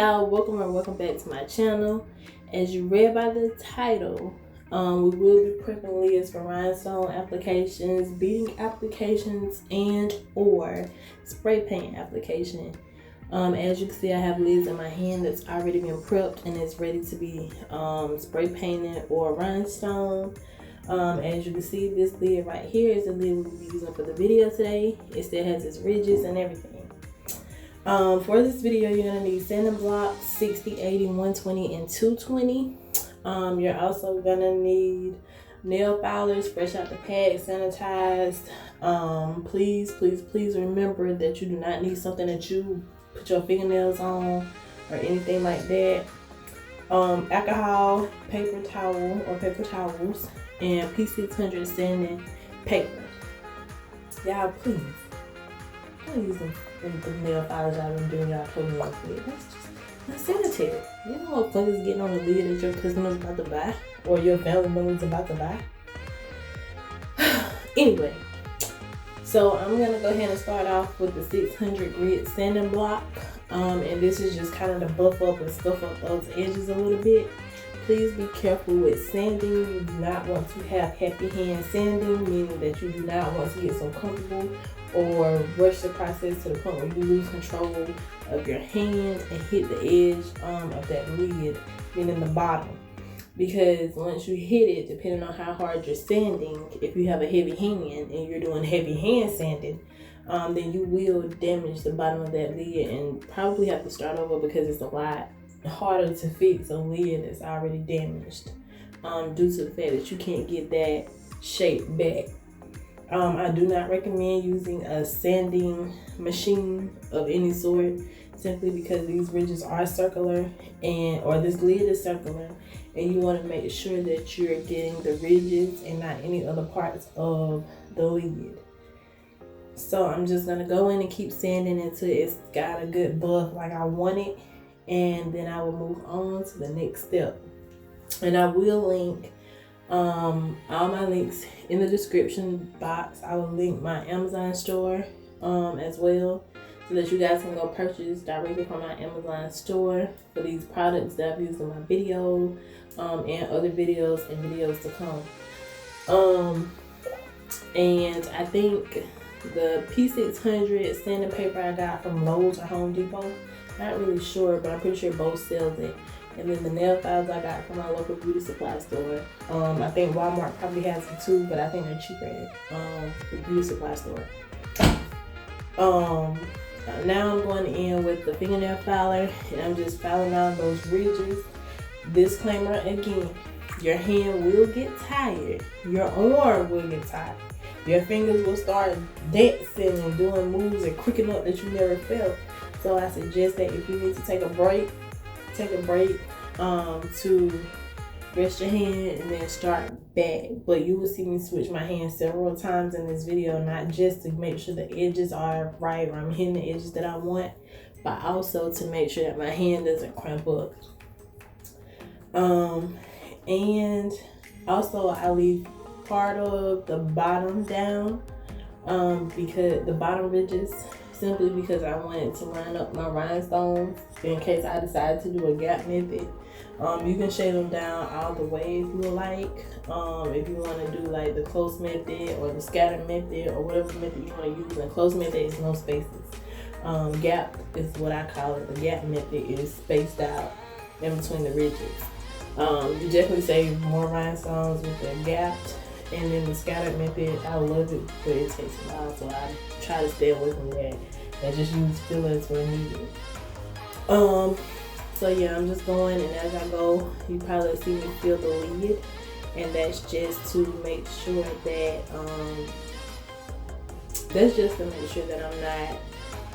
y'all, welcome or welcome back to my channel. As you read by the title, we will be prepping lids for rhinestone applications, beading applications, and or spray paint application. As you can see, I have lids in my hand that's already been prepped and it's ready to be spray painted or rhinestone. As you can see, this lid right here is the lid we'll be using for the video today. It still has its ridges and everything. For this video, you're gonna need sanding blocks 60, 80, 120, and 220. You're also gonna need nail filers, fresh out the pack, sanitized. Please remember that you do not need something that you put your fingernails on or anything like that. Alcohol, paper towel or paper towels, and P600 sanding paper. Y'all, please don't use them the nail filers I've been doing y'all toenails with. That's just not sanitary. You know what fun is getting on the lid that your customer's about to buy or your family member's about to buy. Anyway, so I'm gonna go ahead and start off with the 600 grit sanding block. And this is just kind of to buff up and scuff up those edges a little bit. Please be careful with sanding. You do not want to have happy hand sanding, meaning that you do not want to get so comfortable or rush the process to the point where you lose control of your hand and hit the edge of that lid, meaning the bottom. Because once you hit it, depending on how hard you're sanding, if you have a heavy hand and you're doing heavy hand sanding, then you will damage the bottom of that lid and probably have to start over because it's a lot harder to fix a lid that's already damaged due to the fact that you can't get that shape back. I do not recommend using a sanding machine of any sort, simply because these ridges are circular or this lid is circular, and you want to make sure that you're getting the ridges and not any other parts of the lid. So I'm just gonna go in and keep sanding until it's got a good buff like I want it, and then I will move on to the next step. And I will link all my links in the description box. I will link my Amazon store as well, so that you guys can go purchase directly from my Amazon store for these products that I've used in my video and other videos and videos to come. And I think the P600 sanding paper I got from Lowe's or Home Depot, not really sure, but I'm pretty sure both sells it. And then the nail files I got from my local beauty supply store. I think Walmart probably has them too, but I think they're cheaper at the beauty supply store. Now I'm going in with the fingernail filer, and I'm just filing on those ridges. Disclaimer again, your hand will get tired. Your arm will get tired. Your fingers will start dancing and doing moves and cricking up that you never felt. So I suggest that if you need to take a break to rest your hand and then start back. But you will see me switch my hand several times in this video, not just to make sure the edges are right or I'm hitting the edges that I want, but also to make sure that my hand doesn't cramp up. And also I leave part of the bottom down because the bottom ridges, simply because I wanted to line up my rhinestones in case I decide to do a gap method. You can shade them down all the way if you would like. If you want to do like the close method or the scatter method or whatever method you want to use. And close method is no spaces. Gap is what I call it. The gap method is spaced out in between the ridges. You definitely save more rhinestones with the gapped. And then the scattered method, I love it, but it takes a while, so I try to stay away from that. I just use fillers where needed. So yeah, I'm just going, and as I go, you probably see me fill the lid, and that's just to make sure that I'm not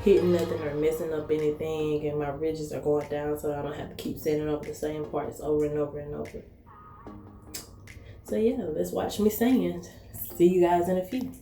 hitting nothing or messing up anything, and my ridges are going down, so I don't have to keep sanding up the same parts over and over and over. So yeah, let's watch me sand. See you guys in a few.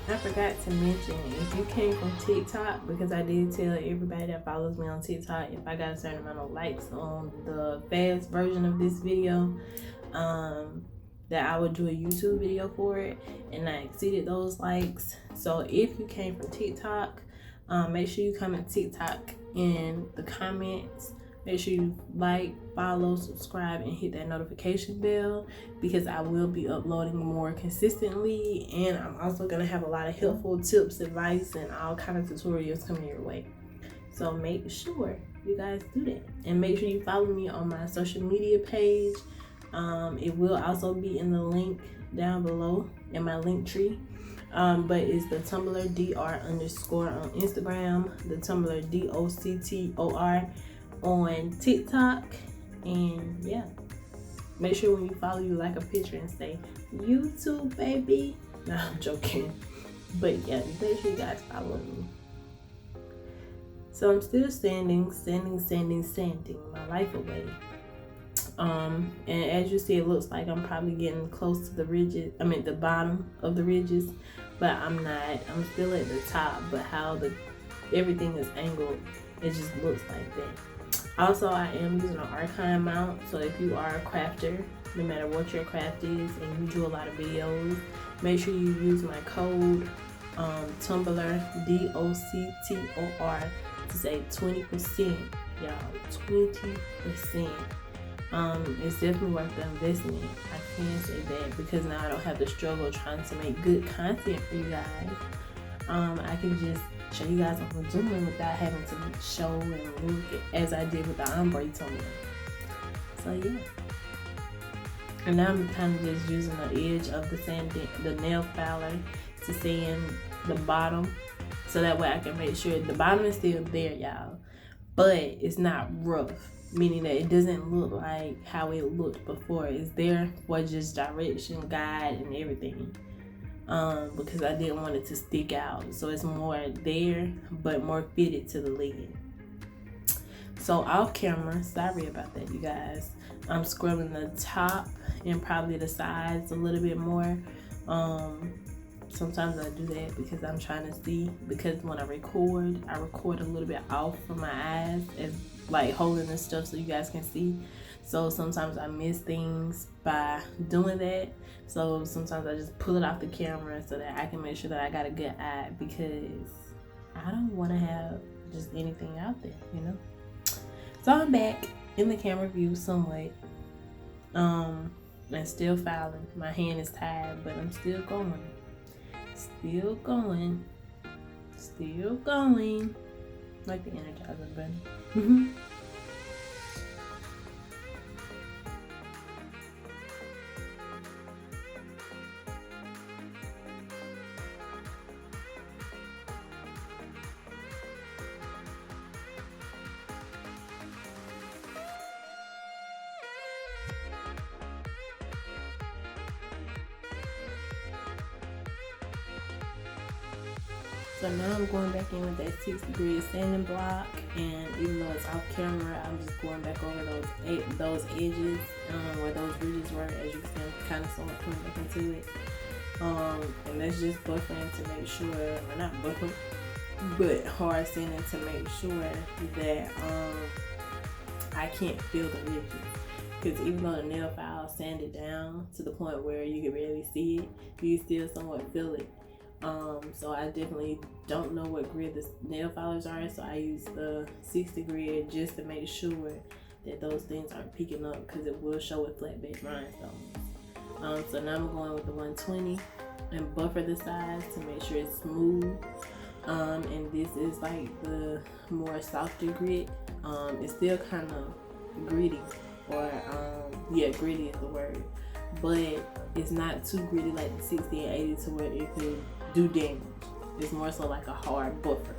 I forgot to mention, if you came from TikTok, because I did tell everybody that follows me on TikTok, if I got a certain amount of likes on the fast version of this video, that I would do a YouTube video for it, and I exceeded those likes. So if you came from TikTok, make sure you comment TikTok in the comments. Make sure you like, follow, subscribe, and hit that notification bell, because I will be uploading more consistently, and I'm also going to have a lot of helpful tips, advice, and all kind of tutorials coming your way. So make sure you guys do that, and make sure you follow me on my social media page. It will also be in the link down below in my link tree. But it's the Tumbler DR_ on Instagram, the Tumbler DOCTOR on TikTok, and yeah, make sure when you follow, you like a picture and say YouTube baby. No, I'm joking, but yeah, make sure you guys follow me. So I'm still standing my life away. And as you see, it looks like I'm probably getting close to the ridges, the bottom of the ridges, but I'm not. I'm still at the top, but how everything is angled, it just looks like that. Also, I am using an archive mount, so if you are a crafter, no matter what your craft is, and you do a lot of videos, make sure you use my code Tumbler DOCTOR to save 20%, y'all. 20%. It's definitely worth the investment. I can say that, because now I don't have to struggle trying to make good content for you guys. I can just show you guys what I'm doing without having to show and look as I did with the ombre tumbler. So yeah. And now I'm kind of just using the edge of the nail filer to sand the bottom, so that way I can make sure the bottom is still there, y'all, but it's not rough, meaning that it doesn't look like how it looked before. It's there for just direction, guide, and everything. Because I didn't want it to stick out, so it's more there but more fitted to the lid. So off camera, sorry about that, you guys, I'm scrubbing the top and probably the sides a little bit more. Sometimes I do that because I'm trying to see, because when I record a little bit off from my eyes, as like holding the stuff so you guys can see. So sometimes I miss things by doing that. So sometimes I just pull it off the camera so that I can make sure that I got a good eye, because I don't want to have just anything out there, you know. So I'm back in the camera view somewhat. And still filing. My hand is tired, but I'm still going. Still going. Still going. Like the Energizer Bunny. So now I'm going back in with that 6 grit sanding block, and even though it's off camera, I'm just going back over those edges where those ridges were. As you can see, I'm kind of somewhat putting back into it. And that's just buffering to make sure, or not buffering, but hard sanding to make sure that I can't feel the ridges. Because even though the nail file sanded down to the point where you can barely see it, you still somewhat feel it. So I definitely don't know what grid the nail filers are, so I use the 60 grid just to make sure that those things aren't peeking up, because it will show with flat base rhinestones. So now I'm going with the 120 and buffer the sides to make sure it's smooth. And this is like the more softer grit. It's still kind of gritty, or gritty is the word, but it's not too gritty like the 60 and 80 to where it could do damage. It's more so like a hard buffer.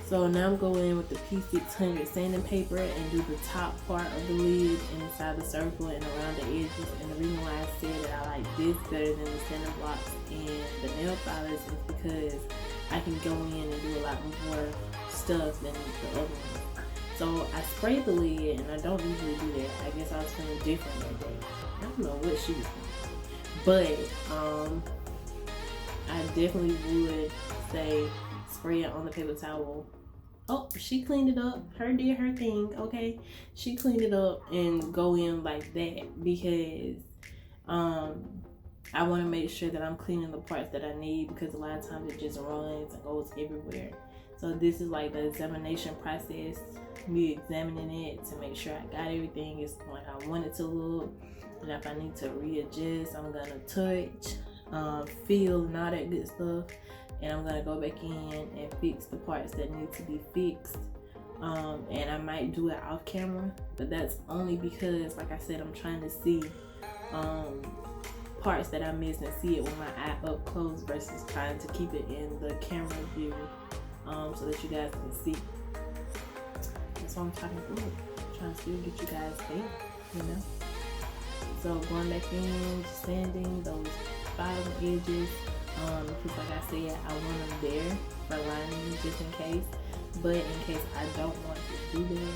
So now I'm going in with the P600 sanding paper and do the top part of the lid inside the circle and around the edges. And the reason why I said that I like this better than the sanding blocks and the nail filers is because I can go in and do a lot more stuff than the other ones. So I spray the lid, and I don't usually do that. I guess I was feeling different that day. I don't know what she was doing, but I definitely would say spray it on the paper towel. Oh, she cleaned it up. Her did her thing, okay? She cleaned it up and go in like that because I want to make sure that I'm cleaning the parts that I need, because a lot of times it just runs and goes everywhere. So this is like the examination process, me examining it to make sure I got everything is like I want it to look. And if I need to readjust, I'm gonna touch, feel, and all that good stuff. And I'm gonna go back in and fix the parts that need to be fixed. And I might do it off camera, but that's only because, like I said, I'm trying to see parts that I missed and see it with my eye up close versus trying to keep it in the camera view, so that you guys can see. That's what I'm trying to do. I'm trying to still get you guys there, you know. So going back in, sanding those bottom edges. Because like I said, I want them there for lining just in case. But in case I don't want to do that,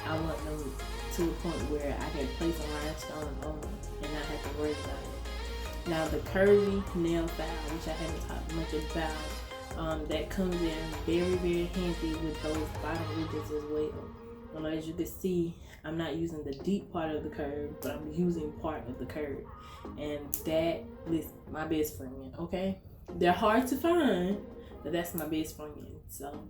I want them to a point where I can place a rhinestone on them and not have to worry about it. Now the curvy nail file, which I haven't talked much about, that comes in very, very handy with those bottom ridges as well. And as you can see, I'm not using the deep part of the curve, but I'm using part of the curve. And that is my best friend, okay? They're hard to find, but that's my best friend. So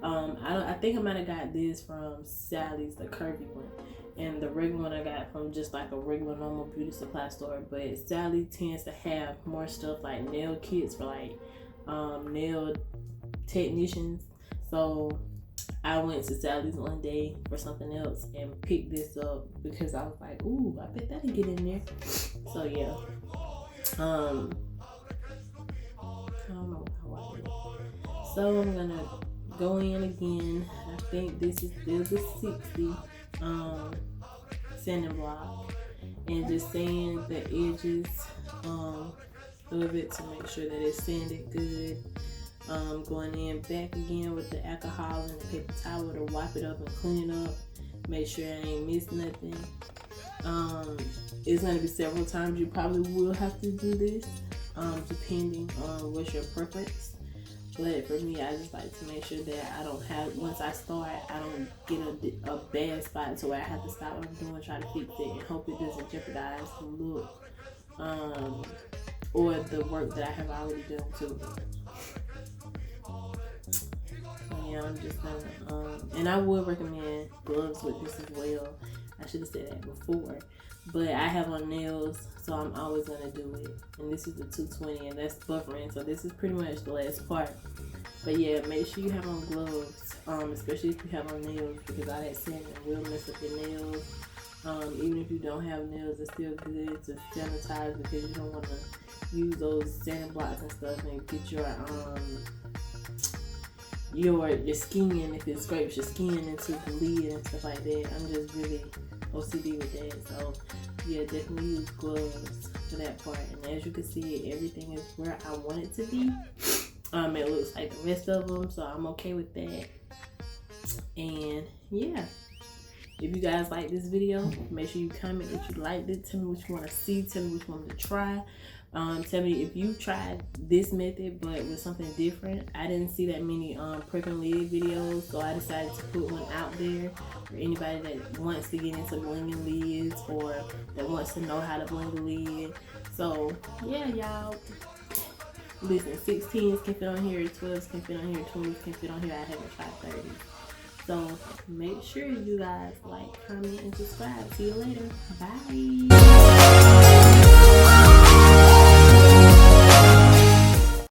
I think I might have got this from Sally's, the curvy one, and the regular one I got from just like a regular normal beauty supply store. But Sally tends to have more stuff like nail kits for like nail technicians. So I went to Sally's one day for something else and picked this up because I was like, ooh, I bet that'll get in there. So yeah, I don't know how I did it. So I'm gonna go in again. I think this is still the 60 sanding block, and just sand the edges of it to make sure that it's sanded good. Going in back again with the alcohol and the paper towel to wipe it up and clean it up. Make sure I ain't missed nothing. It's going to be several times you probably will have to do this, depending on what's your preference. But for me, I just like to make sure that I don't have, once I start, I don't get a bad spot to where I have to stop what I'm doing, try to fix it, and hope it doesn't jeopardize the look or the work that I have already done too. Yeah, I'm just gonna, and I would recommend gloves with this as well. I should have said that before, but I have on nails, so I'm always gonna do it. And this is the 220, and that's buffering, so this is pretty much the last part. But yeah, make sure you have on gloves, especially if you have on nails, because all that sanding will mess up your nails. Even if you don't have nails, it's still good to sanitize, because you don't want to use those sanding blocks and stuff and get your skin, if it scrapes your skin into the lid and stuff like that. I'm just really OCD with that. So yeah, definitely use gloves for that part. And as you can see, everything is where I want it to be. It looks like the rest of them, so I'm okay with that. And yeah, if you guys like this video, make sure you comment that you liked it. Tell me what you want to see. Tell me what you want me to try. Tell me if you tried this method but with something different. I didn't see that many prepping lid videos, so I decided to put one out there for anybody that wants to get into blinging lids or that wants to know how to bling a lid. So yeah, y'all, listen, 16s can fit on here, 12s can fit on here, 20s can fit on here. I haven't tried 30s. So make sure you guys like, comment, and subscribe. See you later. Bye.